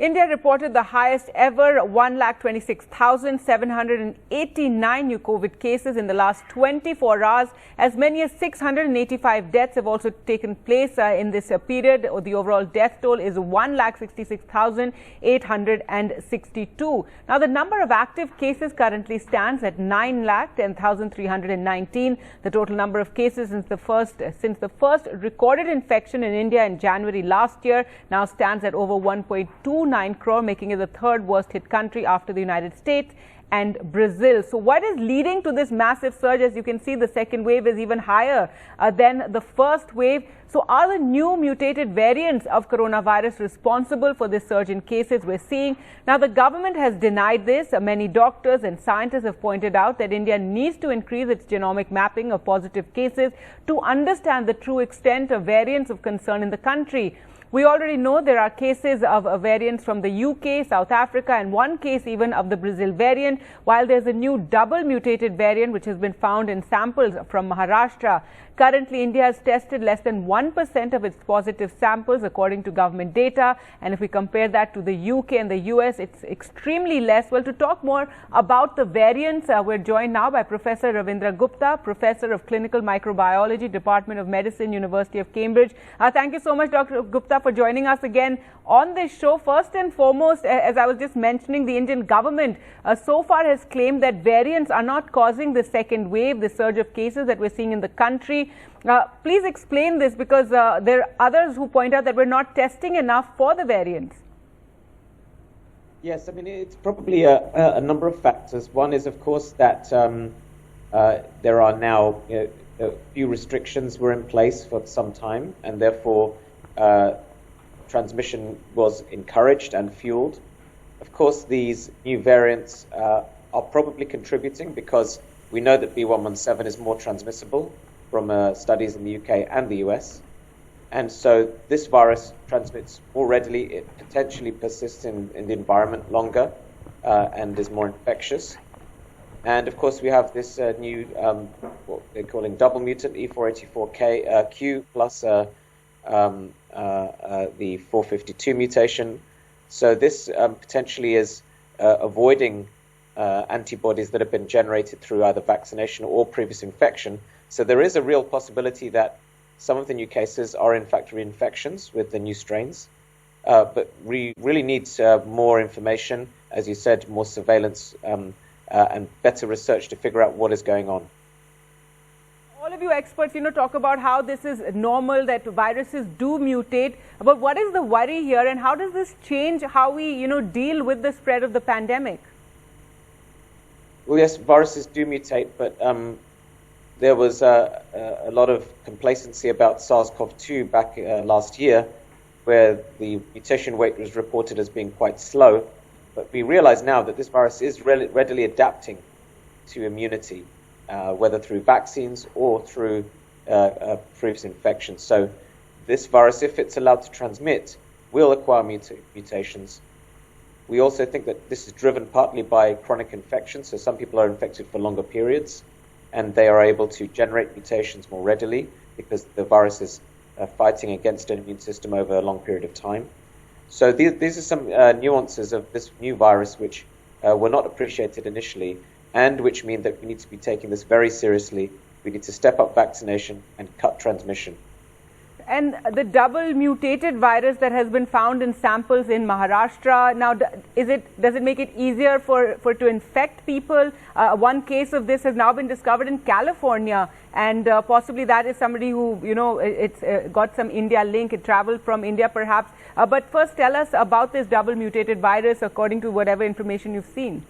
India reported the highest ever 1,26,789 new COVID cases in the last 24 hours. As many as 685 deaths have also taken place in this period. The overall death toll is 1,66,862. Now, the number of active cases currently stands at 9,10,319. The total number of cases since the first recorded infection in India in January last year now stands at over 1.29 crore, making it the third worst hit country after the United States and Brazil. So what is leading to this massive surge? As you can see, the second wave is even higher than the first wave. So are the new mutated variants of coronavirus responsible for this surge in cases we're seeing? Now, the government has denied this. Many doctors and scientists have pointed out that India needs to increase its genomic mapping of positive cases to understand the true extent of variants of concern in the country. We already know there are cases of variants from the UK, South Africa, and one case even of the Brazil variant, while there's a new double mutated variant which has been found in samples from Maharashtra. Currently, India has tested less than 1% of its positive samples according to government data. And if we compare that to the UK and the US, it's extremely less. Well, to talk more about the variants, we're joined now by Professor Ravindra Gupta, Professor of Clinical Microbiology, Department of Medicine, University of Cambridge. Thank you so much, Dr. Gupta, for joining us again on this show. First and foremost, as I was just mentioning, the Indian government so far has claimed that variants are not causing the second wave, the surge of cases that we're seeing in the country. Please explain this, because there are others who point out that we're not testing enough for the variants. Yes, I mean, it's probably a number of factors. One is, of course, that there are now a few restrictions were in place for some time, and therefore transmission was encouraged and fueled. Of course, these new variants are probably contributing, because we know that B117 is more transmissible from studies in the UK and the US. And so this virus transmits more readily, it potentially persists in the environment longer and is more infectious. And of course, we have this new, what they're calling double mutant E484Q plus the 452 mutation. So this potentially is avoiding antibodies that have been generated through either vaccination or previous infection. So there is a real possibility that some of the new cases are in fact reinfections with the new strains. But we really need more information, as you said, more surveillance and better research to figure out what is going on. All of you experts, talk about how this is normal, that viruses do mutate. But what is the worry here, and how does this change how we, deal with the spread of the pandemic? Well, yes, viruses do mutate, but there was a lot of complacency about SARS-CoV-2 back last year, where the mutation rate was reported as being quite slow. But we realize now that this virus is readily adapting to immunity, whether through vaccines or through previous infections. So this virus, if it's allowed to transmit, will acquire mutations. We also think that this is driven partly by chronic infection. So some people are infected for longer periods, and they are able to generate mutations more readily because the virus is fighting against an immune system over a long period of time. So these are some nuances of this new virus which were not appreciated initially, and which mean that we need to be taking this very seriously. We need to step up vaccination and cut transmission. And the double mutated virus that has been found in samples in Maharashtra, now does it make it easier for to infect people? One case of this has now been discovered in California, and possibly that is somebody who, it's got some India link, it traveled from India perhaps. But first tell us about this double mutated virus according to whatever information you've seen.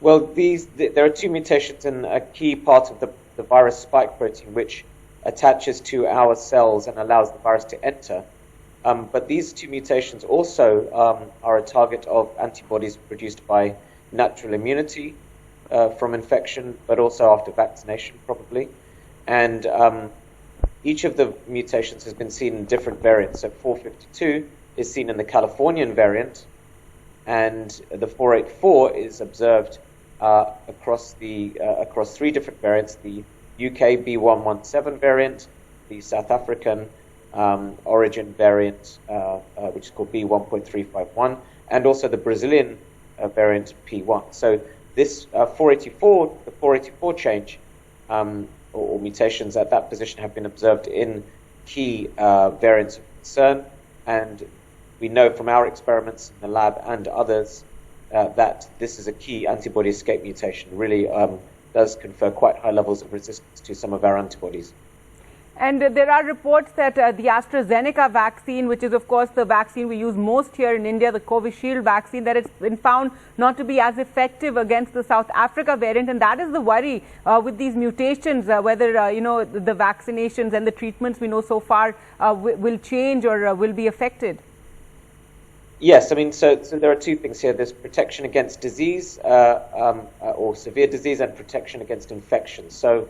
Well, there are two mutations in a key part of the virus spike protein, which attaches to our cells and allows the virus to enter. But these two mutations also are a target of antibodies produced by natural immunity from infection, but also after vaccination probably. And each of the mutations has been seen in different variants. So 452 is seen in the Californian variant, and the 484 is observed across three different variants: the UK B117 variant, the South African origin variant, which is called B1.351, and also the Brazilian variant P1. So this 484 change or mutations at that position have been observed in key variants of concern, and we know from our experiments in the lab and others that this is a key antibody escape mutation. Really does confer quite high levels of resistance to some of our antibodies. And there are reports that the AstraZeneca vaccine, which is of course the vaccine we use most here in India, the Covishield vaccine, that it's been found not to be as effective against the South Africa variant, and that is the worry with these mutations, whether the vaccinations and the treatments we know so far will change or will be affected. Yes, I mean, so there are two things here. There's protection against disease or severe disease, and protection against infection. So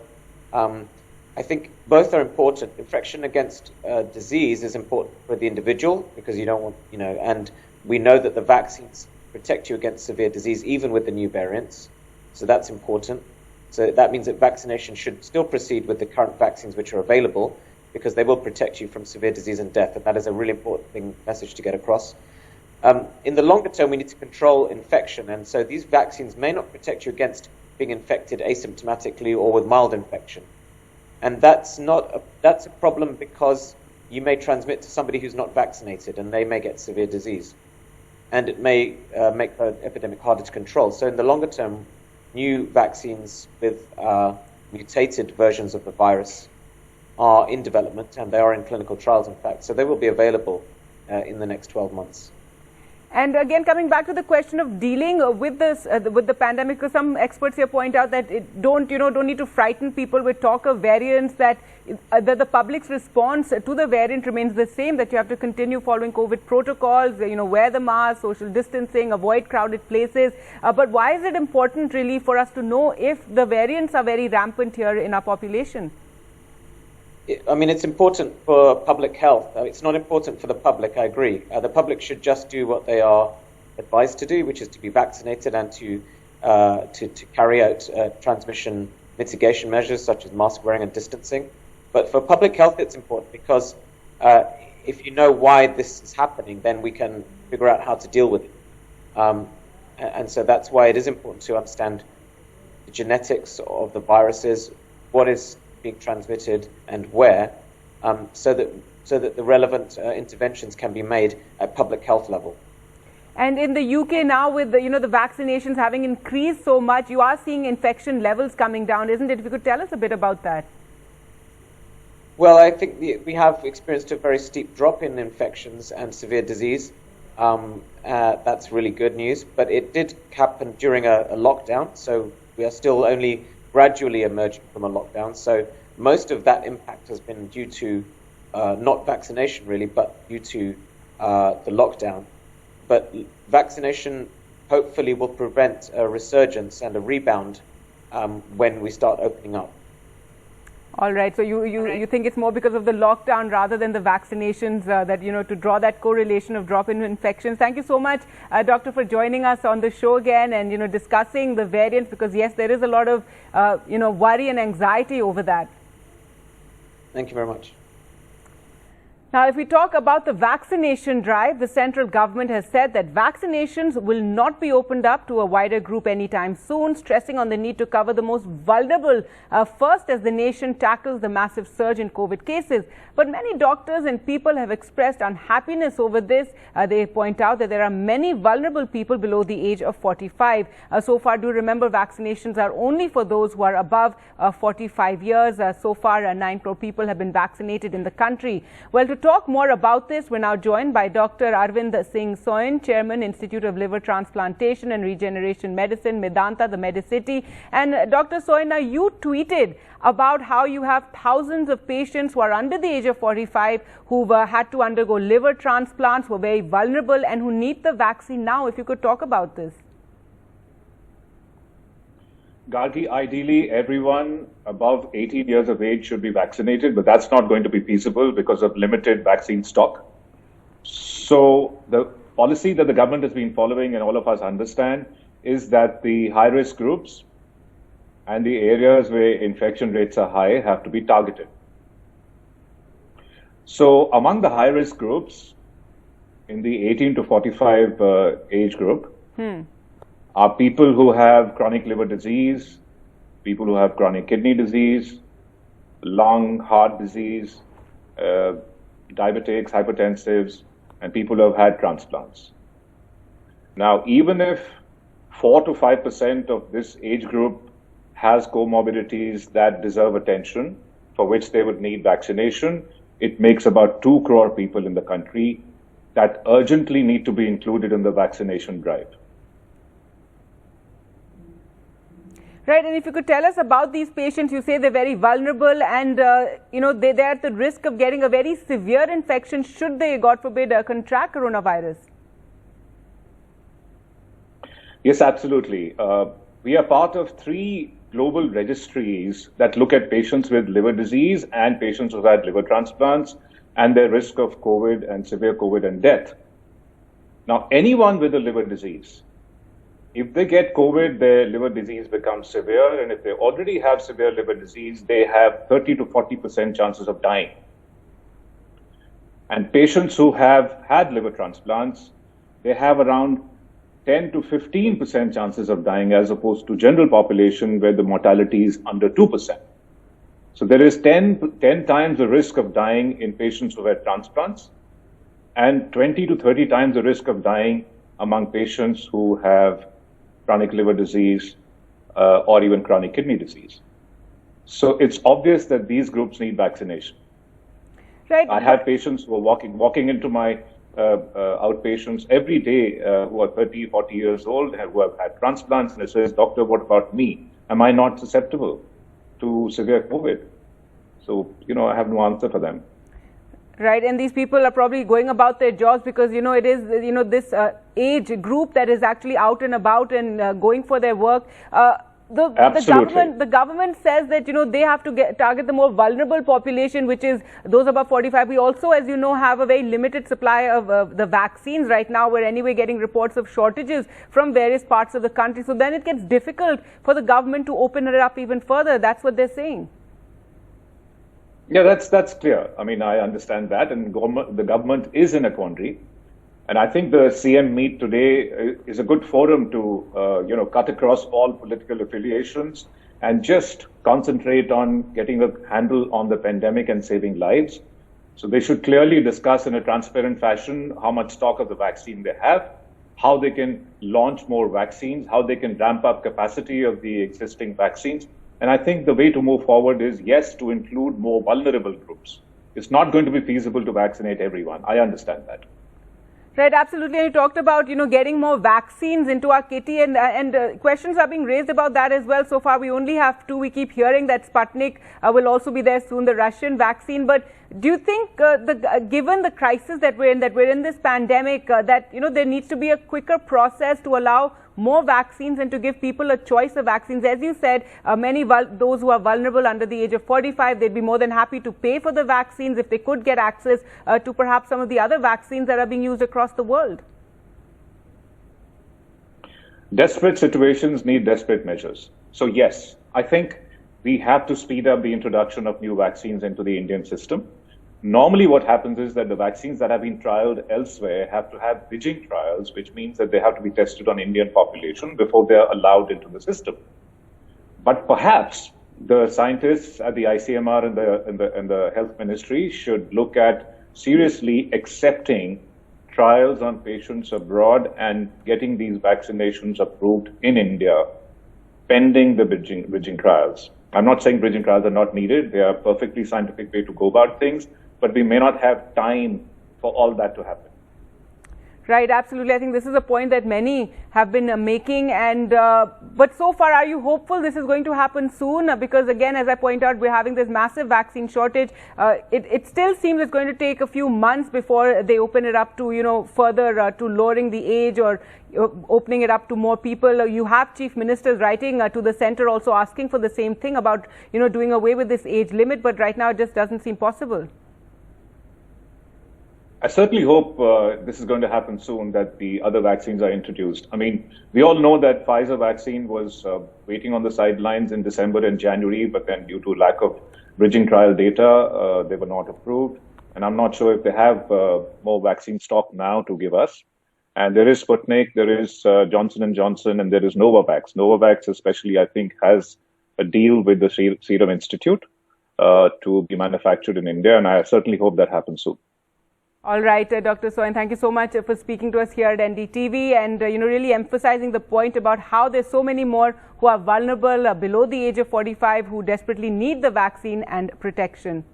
I think both are important. Infection against disease is important for the individual because you don't want, and we know that the vaccines protect you against severe disease even with the new variants. So that's important. So that means that vaccination should still proceed with the current vaccines which are available because they will protect you from severe disease and death. And that is a really important message to get across. In the longer term, we need to control infection. And so these vaccines may not protect you against being infected asymptomatically or with mild infection. And that's a problem because you may transmit to somebody who's not vaccinated and they may get severe disease. And it may make the epidemic harder to control. So in the longer term, new vaccines with mutated versions of the virus are in development, and they are in clinical trials, in fact. So they will be available in the next 12 months. And again, coming back to the question of dealing with this, with the pandemic, because some experts here point out that don't need to frighten people with talk of variants, that the public's response to the variant remains the same, that you have to continue following COVID protocols, wear the mask, social distancing, avoid crowded places. But why is it important really for us to know if the variants are very rampant here in our population? I mean, it's important for public health. It's not important for the public, I agree. The public should just do what they are advised to do, which is to be vaccinated and to carry out transmission mitigation measures such as mask wearing and distancing. But for public health, it's important because if you know why this is happening, then we can figure out how to deal with it. And so that's why it is important to understand the genetics of the viruses, what is being transmitted and where, so that the relevant interventions can be made at public health level. And in the UK now, with the vaccinations having increased so much, you are seeing infection levels coming down, isn't it? If you could tell us a bit about that. Well, I think we have experienced a very steep drop in infections and severe disease. That's really good news, but it did happen during a lockdown, so we are still only gradually emerging from a lockdown. So most of that impact has been due to not vaccination really, but due to the lockdown. But vaccination hopefully will prevent a resurgence and a rebound when we start opening up. All right. So you think it's more because of the lockdown rather than the vaccinations that, to draw that correlation of drop in infections. Thank you so much, Doctor, for joining us on the show again and, discussing the variants, because, yes, there is a lot of, worry and anxiety over that. Thank you very much. Now, if we talk about the vaccination drive, the central government has said that vaccinations will not be opened up to a wider group anytime soon, stressing on the need to cover the most vulnerable first as the nation tackles the massive surge in COVID cases. But many doctors and people have expressed unhappiness over this. They point out that there are many vulnerable people below the age of 45. So far, do remember, vaccinations are only for those who are above 45 years. So far, 9 crore people have been vaccinated in the country. Well, to talk more about this, we're now joined by Dr. Arvind Singh Soin, Chairman, Institute of Liver Transplantation and Regeneration Medicine, Medanta, the Medicity. And Dr. Soin, now you tweeted about how you have thousands of patients who are under the age of 45 who've had to undergo liver transplants, who are very vulnerable and who need the vaccine now. If you could talk about this. Gargi, ideally, everyone above 18 years of age should be vaccinated, but that's not going to be feasible because of limited vaccine stock. So the policy that the government has been following, and all of us understand, is that the high-risk groups and the areas where infection rates are high have to be targeted. So among the high-risk groups, in the 18 to 45 age group, are people who have chronic liver disease, people who have chronic kidney disease, lung, heart disease, diabetics, hypertensives, and people who have had transplants. Now, even if 4 to 5% of this age group has comorbidities that deserve attention, for which they would need vaccination, it makes about 2 crore people in the country that urgently need to be included in the vaccination drive. Right, and if you could tell us about these patients, you say they're very vulnerable and, they're at the risk of getting a very severe infection should they, God forbid, contract coronavirus. Yes, absolutely. We are part of 3 global registries that look at patients with liver disease and patients who've had liver transplants and their risk of COVID and severe COVID and death. Now, anyone with a liver disease, if they get COVID, their liver disease becomes severe, and if they already have severe liver disease, they have 30 to 40% chances of dying. And patients who have had liver transplants, they have around 10 to 15% chances of dying, as opposed to general population where the mortality is under 2%. So there is 10 times the risk of dying in patients who had transplants, and 20 to 30 times the risk of dying among patients who have chronic liver disease or even chronic kidney disease. So it's obvious that these groups need vaccination. Right. I have patients who are walking into my outpatients every day who are 30, 40 years old and who have had transplants, and it says, "Doctor, what about me? Am I not susceptible to severe COVID?" So, I have no answer for them. Right, and these people are probably going about their jobs because, it is, this age group that is actually out and about and going for their work. The government says that, they have to target the more vulnerable population, which is those above 45. We also, as you know, have a very limited supply of the vaccines right now. We're anyway getting reports of shortages from various parts of the country. So then it gets difficult for the government to open it up even further. That's what they're saying. Yeah, that's clear. I mean, I understand that, and the government is in a quandary. And I think the CM meet today is a good forum to, cut across all political affiliations and just concentrate on getting a handle on the pandemic and saving lives. So they should clearly discuss in a transparent fashion how much stock of the vaccine they have, how they can launch more vaccines, how they can ramp up capacity of the existing vaccines. And I think the way to move forward is, yes, to include more vulnerable groups. It's not going to be feasible to vaccinate everyone. I understand that. Right, absolutely. And you talked about, getting more vaccines into our kitty, and questions are being raised about that as well. So far, we only have 2. We keep hearing that Sputnik will also be there soon, the Russian vaccine. But do you think, given the crisis that we're in this pandemic, that, there needs to be a quicker process to allow more vaccines and to give people a choice of vaccines? As you said, those who are vulnerable under the age of 45, they'd be more than happy to pay for the vaccines if they could get access to perhaps some of the other vaccines that are being used across the world. Desperate situations need desperate measures. So yes, I think we have to speed up the introduction of new vaccines into the Indian system. Normally what happens is that the vaccines that have been trialed elsewhere have to have bridging trials, which means that they have to be tested on Indian population before they are allowed into the system. But perhaps the scientists at the ICMR and the Health Ministry should look at seriously accepting trials on patients abroad and getting these vaccinations approved in India, pending the bridging trials. I'm not saying bridging trials are not needed. They are a perfectly scientific way to go about things, but we may not have time for all that to happen. Right, absolutely. I think this is a point that many have been making, and but so far, are you hopeful this is going to happen soon? Because again, as I point out, we're having this massive vaccine shortage. It still seems it's going to take a few months before they open it up to, further to lowering the age or opening it up to more people. You have chief ministers writing to the center also asking for the same thing about, doing away with this age limit, but right now it just doesn't seem possible. I certainly hope this is going to happen soon, that the other vaccines are introduced. I mean, we all know that Pfizer vaccine was waiting on the sidelines in December and January, but then due to lack of bridging trial data, they were not approved. and I'm not sure if they have more vaccine stock now to give us. And there is Sputnik, there is Johnson & Johnson, and there is Novavax. Novavax especially, I think, has a deal with the Serum Institute to be manufactured in India, and I certainly hope that happens soon. All right, Dr. Soin, thank you so much for speaking to us here at NDTV and, really emphasizing the point about how there's so many more who are vulnerable below the age of 45 who desperately need the vaccine and protection.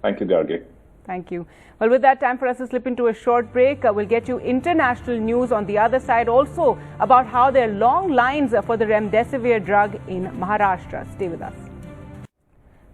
Thank you, Gargi. Thank you. Well, with that, time for us to slip into a short break. We'll get you international news on the other side, also about how there are long lines for the Remdesivir drug in Maharashtra. Stay with us.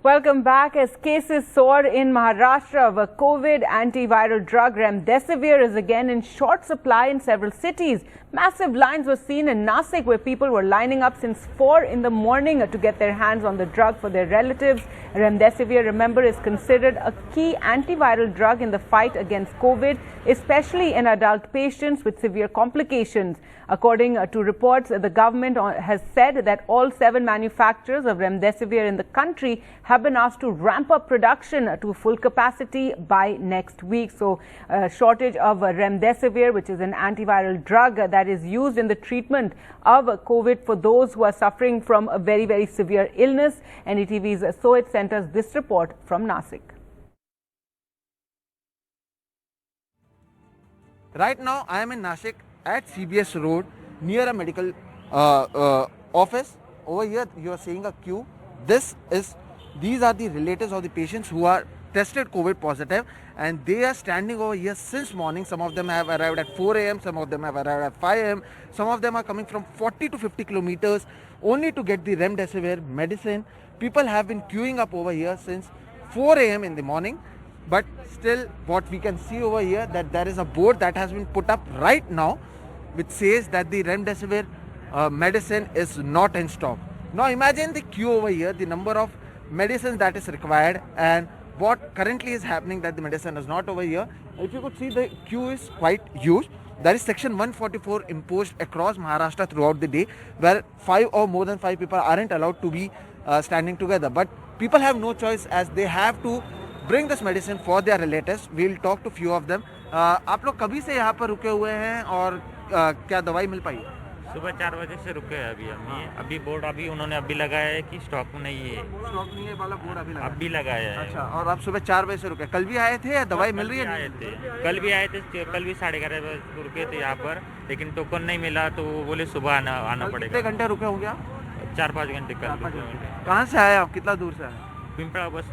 Welcome back. As cases soar in Maharashtra of a COVID antiviral drug, Remdesivir is again in short supply in several cities. Massive lines were seen in Nasik, where people were lining up since 4 in the morning to get their hands on the drug for their relatives. Remdesivir, remember, is considered a key antiviral drug in the fight against COVID, especially in adult patients with severe complications. According to reports, the government has said that all 7 manufacturers of Remdesivir in the country have been asked to ramp up production to full capacity by next week. So, a shortage of Remdesivir, which is an antiviral drug that is used in the treatment of COVID for those who are suffering from a very, very severe illness. NDTV's Sohit sent us this report from Nasik. Right now, I am in Nashik at CBS Road near a medical office. Over here, you are seeing a queue. These are the relatives of the patients who are tested COVID positive, and they are standing over here since morning. Some of them have arrived at 4 a.m., some of them have arrived at 5 a.m. Some of them are coming from 40 to 50 kilometers only to get the Remdesivir medicine. People have been queuing up over here since 4 a.m. in the morning. But still, what we can see over here, that there is a board that has been put up right now which says that the Remdesivir medicine is not in stock. Now imagine the queue over here, the number of medicines that is required, and what currently is happening, that the medicine is not over here. If you could see, the queue is quite huge. There is section 144 imposed across Maharashtra throughout the day, where 5 or more than 5 people aren't allowed to be standing together. But people have no choice, as they have to bring this medicine for their relatives. We'll talk to few of them. आप लोग कभी से यहाँ पर रुके हुए हैं और क्या दवाई मिल पाई? सुबह 4 बजे से रुके हैं अभी बोर्ड उन्होंने अभी लगाया है कि स्टॉक में नहीं है। स्टॉक नहीं है वाला बोर्ड अभी लगाया है। अच्छा, और आप सुबह 4 बजे से रुके? कल भी आए थे या दवाई मिल रही है? आए थे, कल भी आए थे, कल भी 11:30 बजे रुके थे यहाँ पर, लेकिन टोकन नहीं मिला तो वो बोले सुबह आना पड़ेगा। कितने घंटे रुके होंगे आप? 4-5 घंटे। कहाँ से आए आप? कितना दूर से आए? पिंपरा बस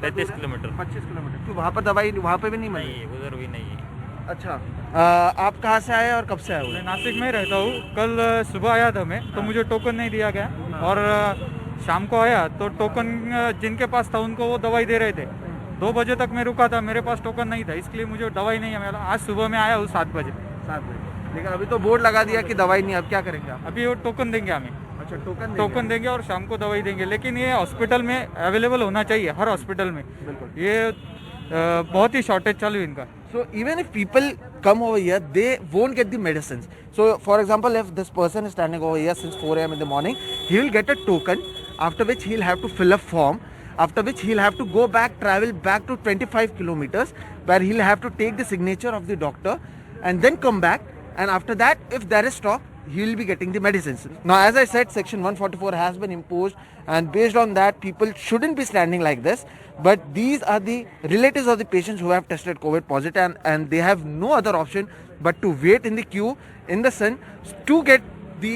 35 किलोमीटर। 25 किलोमीटर। तो वहाँ पर दवाई वहाँ पे भी नहीं मिली? नहीं, उधर भी नहीं है। अच्छा, आप कहाँ से आए और कब से आए? मैं नासिक में ही रहता हूँ। कल सुबह आया था मैं, तो मुझे टोकन नहीं दिया गया, और शाम को आया तो टोकन जिनके पास था उनको वो दवाई दे रहे थे। 2 बजे तक मैं रुका था, मेरे पास टोकन नहीं था, इसलिए मुझे दवाई नहीं मिला। आज सुबह में आया हूँ 7 बजे। लेकिन अभी तो बोर्ड लगा दिया कि दवाई नहीं, अब क्या करेंगे आप? अभी वो टोकन देंगे हमें। अच्छा, टोकन देंगे और शाम को दवाई देंगे, लेकिन ये हॉस्पिटल में अवेलेबल होना चाहिए, हर हॉस्पिटल में। बिल्कुल, ये बहुत ही शॉर्टेज चालू है इनका। So even if people come over here, they won't get the medicines. So for example, if this person is standing over here since 4 a.m. in the morning, he will get a token, after which he'll have to fill a form, after which he'll have to go back, travel back to 25 kilometers, where he'll have to take the signature of the doctor and then come back, and after that, if there is stock, he will be getting the medicines. Now, as I said, section 144 has been imposed, and based on that, people shouldn't be standing like this. But these are the relatives of the patients who have tested COVID positive, and they have no other option but to wait in the queue in the sun to get the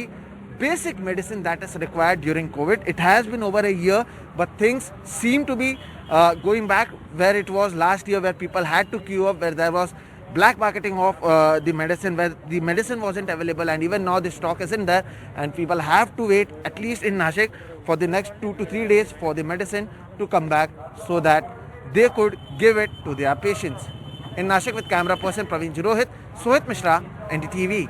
basic medicine that is required during COVID. It has been over a year, but things seem to be going back where it was last year, where people had to queue up, where there was black marketing of the medicine, where the medicine wasn't available, and even now the stock isn't there, and people have to wait, at least in Nashik, for the next 2 to 3 days for the medicine to come back so that they could give it to their patients. In Nashik with camera person Praveen Jirohit, Sohit Mishra, NDTV.